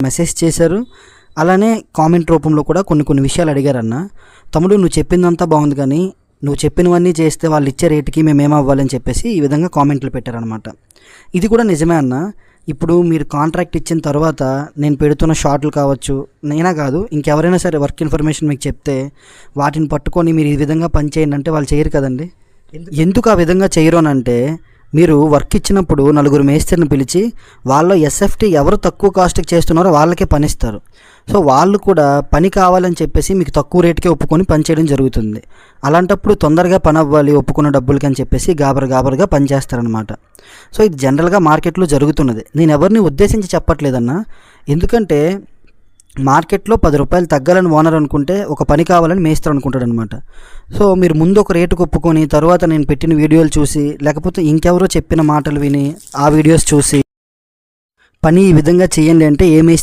Message చేశారు. అలానే comment రూపంలో కూడా కొన్ని విషయాలు అడిగారన్న. తమ్ముడు నువ్వు చెప్పిందంతా బాగుంది, కానీ నువ్వు చెప్పినవన్నీ చేస్తే వాళ్ళు ఇచ్చే రేటుకి మేమేమవ్వాలని చెప్పేసి ఈ విధంగా కామెంట్లు పెట్టారనమాట. ఇది కూడా నిజమే అన్న. ఇప్పుడు మీరు కాంట్రాక్ట్ ఇచ్చిన తర్వాత నేను పెడుతున్న షార్ట్లు కావచ్చు, నేనే కాదు ఇంకెవరైనా సరే వర్క్ ఇన్ఫర్మేషన్ మీకు చెప్తే వాటిని పట్టుకొని మీరు ఈ విధంగా పని చేయండి అంటే వాళ్ళు చేయరు కదండి. ఎందుకు ఆ విధంగా చేయరు అని అంటే, మీరు వర్క్ ఇచ్చినప్పుడు 4 మేస్త్రిని పిలిచి వాళ్ళలో ఎస్ఎఫ్టీ ఎవరు తక్కువ కాస్ట్కి చేస్తున్నారో వాళ్ళకే పనిస్తారు. సో వాళ్ళు కూడా పని కావాలని చెప్పేసి మీకు తక్కువ రేటుకే ఒప్పుకొని పని చేయడం జరుగుతుంది. అలాంటప్పుడు తొందరగా పని అవ్వాలి ఒప్పుకున్న డబ్బులకి అని చెప్పేసి గాబరగా పని చేస్తారనమాట. సో ఇది జనరల్గా మార్కెట్లో జరుగుతున్నది. నేను ఎవరిని ఉద్దేశించి చెప్పట్లేదన్నా. ఎందుకంటే మార్కెట్లో 10 రూపాయలు తగ్గాలని ఓనర్ అనుకుంటే ఒక పని కావాలని మేస్త్రి అనుకుంటాడు అనమాట. సో మీరు ముందు ఒక రేటుకు ఒప్పుకొని తర్వాత నేను పెట్టిన వీడియోలు చూసి, లేకపోతే ఇంకెవరో చెప్పిన మాటలు విని ఆ వీడియోస్ చూసి పని ఈ విధంగా చేయండి అంటే ఏ మేస్త్రి